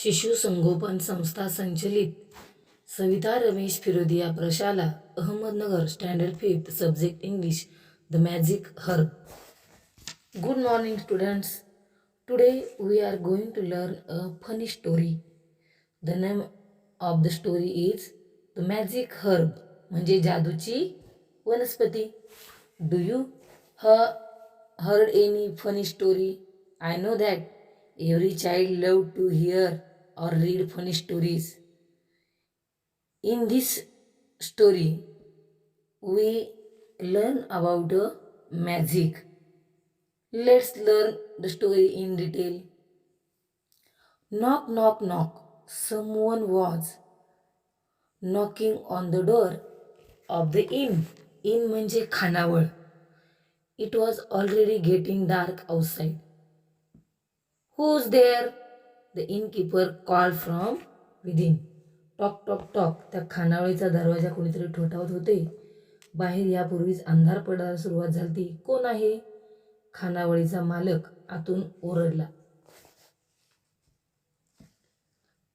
शिशु संगोपन संस्था संचलित सविता रमेश फिरोदिया प्रशाला Ahmednagar standard 5th subject English the magic herb. Good morning students. Today we are going to learn a funny story. The name of the story is The Magic Herb म्हणजे जादूची वनस्पती. Do you heard any funny story? I know that every child love to hear or read funny stories. In this story we learn about a magic. Let's learn the story in detail. Knock, knock, knock. Someone was knocking on the door of the inn. Inn म्हणजे खानावळ. It was already getting dark outside. Who's there? The innkeeper called from within. Talk talk talk. त्या खानावळीचा दरवाजा कोणीतरी ठोठावत होते. बाहेर यापूर्वीच अंधार पडायला सुरुवात झाली. कोण आहे? खानावळीचा मालक आतून ओरडला.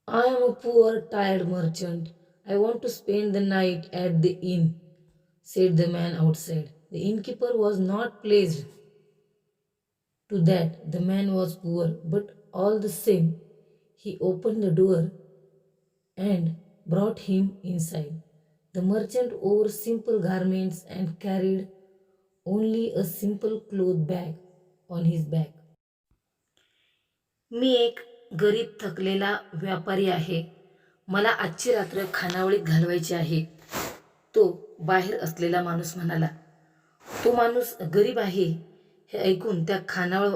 I am a poor, tired merchant. I want to spend the night at the inn, said the man outside. The innkeeper was not pleased to that the man was poor, but all the same, he opened the door and brought him inside. The merchant wore simple garments and carried only a simple cloth bag on his back. मी एक गरीब थकलेला व्यापारी आहे. मला आजची रात्र खानावळीत घालवायची आहे, तो बाहेर असलेला माणूस म्हणाला. तो माणूस गरीब आहे हे ऐकून त्या खानावळ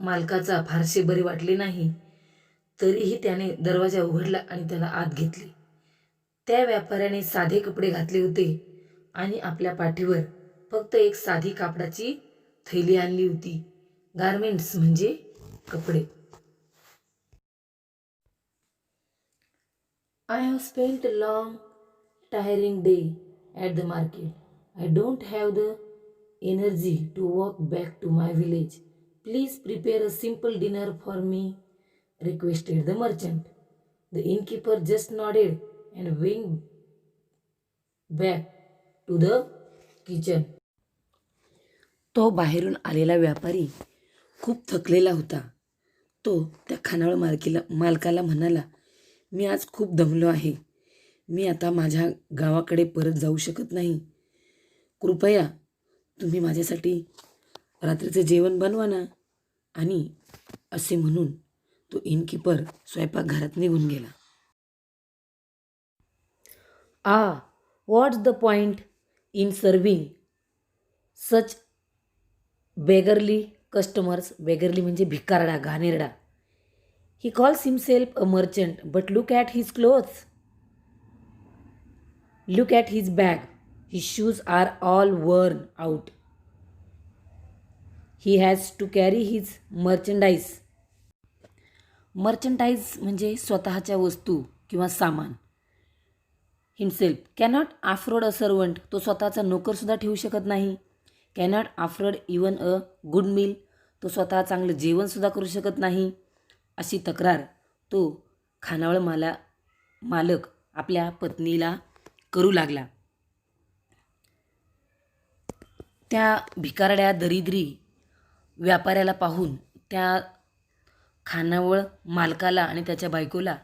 मालकाचा फारसे बरे वाटले नाही. तरीही त्याने दरवाजा उघडला आणि त्याला आत घेतले. त्या व्यापाऱ्याने साधे कपडे घातले होते आणि आपल्या पाठीवर फक्त एक साधी कापडाची थैली आणली होती. गारमेंट्स म्हणजे कपडे. I have spent a long, tiring day at the market. I don't have the energy to walk back to my village. Please prepare a simple dinner for me, requested the merchant. The innkeeper just nodded and went back to the kitchen. तो बाहेरून आलेला व्यापारी खूप थकलेला होता. तो त्या खानावळ मालकाला म्हणाला, मी आज खूप दमलो आहे. मी आता माझ्या गावाकडे परत जाऊ शकत नाही. कृपया तुम्ही माझ्यासाठी रात्रीचं जेवण बनवा ना. आणि असे म्हणून तो इनकीपर स्वयंपाकघरात निघून गेला. What's the point in serving such beggarly customers. Beggarly म्हणजे भिकारडा, घाणेरडा. He calls himself a merchant, but look at his clothes. Look at his bag. His shoes are all worn out. He has to carry his merchandise. Merchandise म्हणजे स्वतःच्या वस्तू किंवा सामान. Himself cannot afford a servant. तो स्वतःचा नोकर सुद्धा ठेवू शकत नाही. Cannot afford even a good meal. तो स्वतः चांगलं जेवण सुद्धा करू शकत नाही. अशी तक्रार तो खानावळ मालक आपल्या पत्नीला करू लागला. त्या भिकारड्या दरिद्री व्यापाऱ्याला पाहून त्या खानावळ मालकाला आणि त्याच्या बायकोला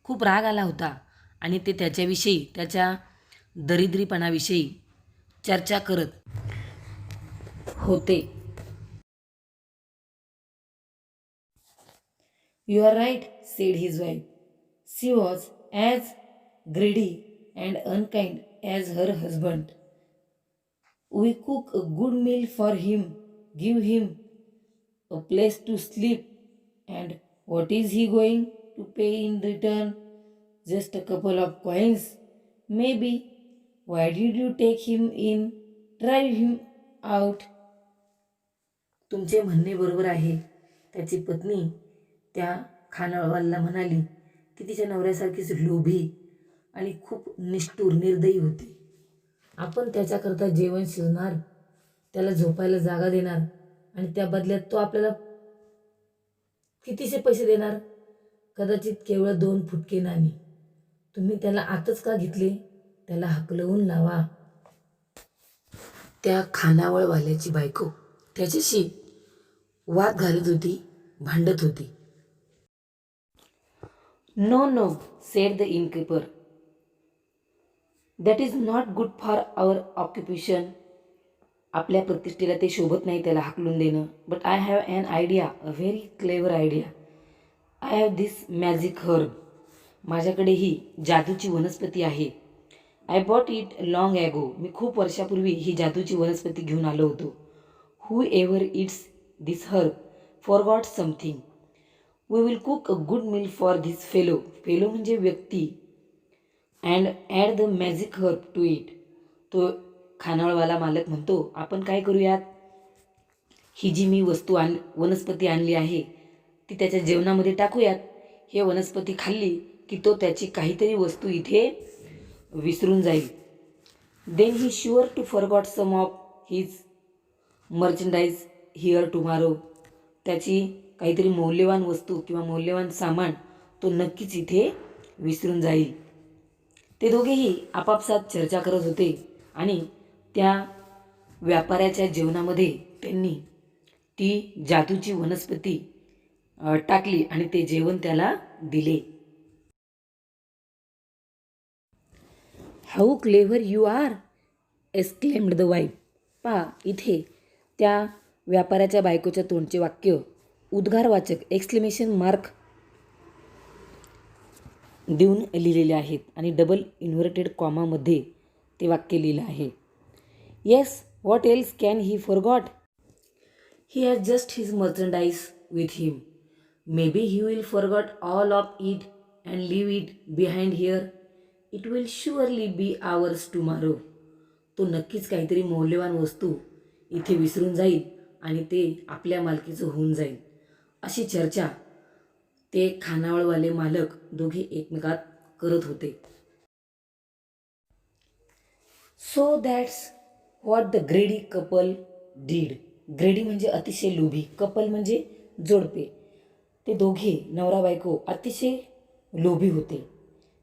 खूप राग आला होता आणि ते त्याच्याविषयी, त्याच्या दरिद्रीपणाविषयी चर्चा करत होते. You are right, said his wife. She was as greedy and unkind as her husband. We cook a good meal for him, give him a place to sleep, and what is he going to pay in return? Just a couple of coins, maybe. Why did you take him in? Drive him out. तुमचे म्हणणे बरोबर आहे. त्याची पत्नी त्या खानावळला म्हणाली की तिच्या नवऱ्यासारखीच लोभी आणि खूप निष्ठुर निर्दयी होती. आपण त्याच्याकरता जेवण शिजणार, त्याला झोपायला जागा देणार आणि त्या बदल्यात तो आपल्याला कितीसे पैसे देणार? कदाचित केवळ 2 फुटके नाणी. तुम्ही त्याला आतच का घेतले? त्याला हकलवून लावा. त्या खानावळवाल्याची बायको त्याच्याशी वाद घालत होती, भांडत होती. No no said the innkeeper. That is not good for our occupation. आपल्या प्रतिष्ठेला ते शोभत नाही त्याला हाकलून देणं. But I have an idea, a very clever idea. I have this magic herb. माझ्याकडे ही जादूची वनस्पती आहे. I bought it long ago. मी खूप वर्षापूर्वी ही जादूची वनस्पती घेऊन आलो होतो. Whoever eats this herb forgot something. We will cook a good meal for this fellow. Fellow म्हणजे व्यक्ती. And add the magic herb to it. तो खानावळवाला मालक म्हणतो, आपण काय करूयात, ही जी मी वनस्पती आणली आहे ती त्याच्या जेवणामध्ये टाकूयात. हे वनस्पती खाल्ली की तो त्याची काहीतरी वस्तू इथे विसरून जाईल. Then he sure to forgot some of his merchandise here tomorrow. त्याची काहीतरी मौल्यवान वस्तू किंवा मौल्यवान सामान तो नक्कीच इथे विसरून जाईल. ते दोघेही आपापसात चर्चा करत होते आणि त्या व्यापाऱ्याच्या जेवणामध्ये त्यांनी ती जादूची वनस्पती टाकली आणि ते जेवण त्याला दिले. How clever you are, exclaimed the wife. पहा, इथे त्या व्यापाऱ्याच्या बायकोच्या तोंडचे वाक्य उद्गारवाचक एक्सक्लेमेशन मार्क देऊन लिहिलेले आहेत आणि डबल इन्व्हर्टेड कॉमामध्ये ते वाक्य लिहिलं आहे. Yes, what else can he forgot? He has just his merchandise with him. Maybe he will forgot all of it and leave it behind here. It will surely be ours tomorrow. तो नक्कीच काहीतरी मौल्यवान वस्तू इथे विसरून जाईल आणि ते आपल्या मालकीचं होऊन जाईल. अशी चर्चा ते खानावळवाले मालक दोघे एकमेकात करत होते. So that's what the greedy couple did. Greedy म्हणजे अतिशय लोभी, कपल म्हणजे जोडपे. ते दोघे नवरा बायको अतिशय लोभी होते.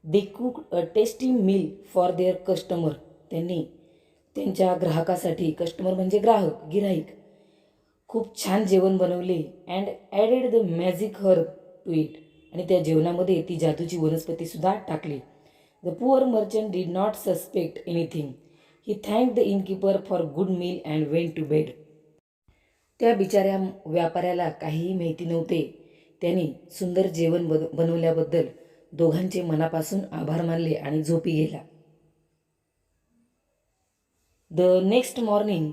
They cook a tasty meal for their customer. त्यांनी त्यांच्या ग्राहकासाठी, कस्टमर म्हणजे ग्राहक, गिराईक, खूप छान जेवण बनवले. And added the magic herb to it. आणि त्या जेवणामध्ये ती जादूची वनस्पतीसुद्धा टाकली. The poor merchant did not suspect anything. He thanked the innkeeper for good meal and went to bed. त्या बिचाऱ्या व्यापाऱ्याला काहीही माहिती नव्हते. त्यांनी सुंदर जेवण बनवल्याबद्दल दोघांचे मनापासून आभार मानले आणि झोपी गेला. The next morning,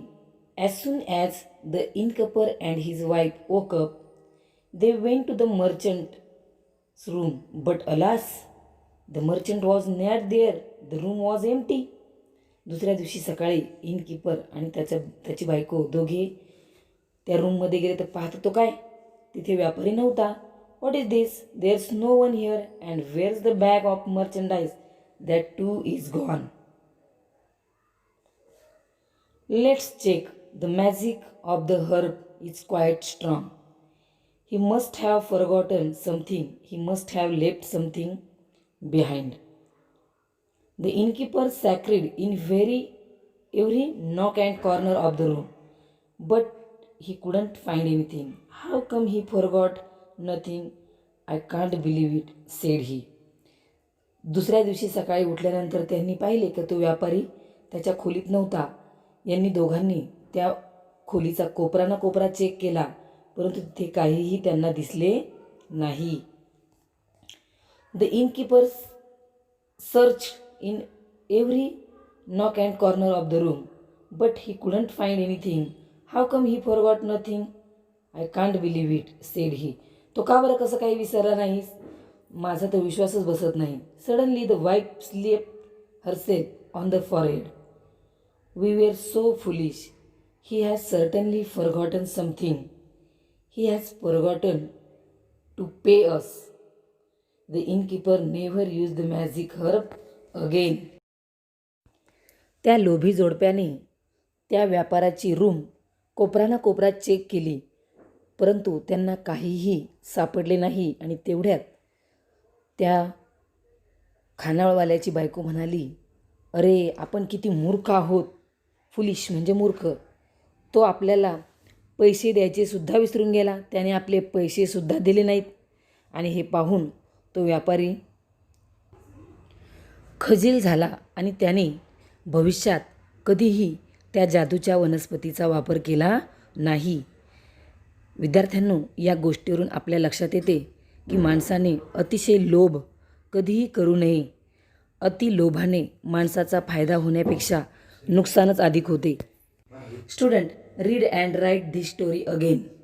as soon as the innkeeper and his wife woke up, they went to the merchant's room, but alas, the merchant was not there. The room was empty. दुसऱ्या दिवशी सकाळी इनकीपर आणि त्याची बायको दोघे त्या रूममध्ये गेले तर पाहतो तो काय, तिथे व्यापारी नव्हता. What is this? There's no one here. And where's the bag of merchandise? That too is gone. Let's check. The magic of the herb is quite strong. He must have forgotten something. He must have left something behind. The innkeeper searched in every nook and corner of the room, but he couldn't find anything. How come he forgot nothing? I can't believe it, said he. दुसऱ्या दिवशी सकाळी उठल्यानंतर त्यांनी पाहिले की तो व्यापारी त्याच्या खोलीत नव्हता. यांनी दोघांनी त्या खोलीचा कोपरा न कोपरा चेक केला, परंतु तिथे काहीही त्यांना दिसले नाही. The innkeeper search in every nook and corner of the room, but he couldn't find anything. How come he forgot nothing? I can't believe it, said he. तो का बरं कसं काही विसरला नाहीस? माझा तर विश्वासच बसत नाही. Suddenly the wife slapped herself on the forehead. We were so foolish. He has certainly forgotten something. He has forgotten to pay us. The innkeeper never used the magic herb again. त्या लोभी जोडप्याने त्या व्यापाराची room कोपरा कोपरा check केली, परंतु त्यांना काहीही सापडले नाही. आणि तेवढ्यात त्या खानावळवाल्याची बायको म्हणाली, अरे आपण किती मूर्ख आहोत. फुलिश म्हणजे मूर्ख. तो आपल्याला पैसे द्यायचे सुद्धा विसरून गेला. त्याने आपले पैसेसुद्धा दिले नाहीत. आणि हे पाहून तो व्यापारी खजील झाला आणि त्याने भविष्यात कधीही त्या जादूच्या वनस्पतीचा वापर केला नाही. विद्यार्थ्यांनो, या गोष्टीवरून आपल्या लक्षात येते की माणसाने अतिशय लोभ कधीही करू नये. अति लोभाने माणसाचा फायदा होण्यापेक्षा नुकसानच अधिक होते. Student, read and write this story again.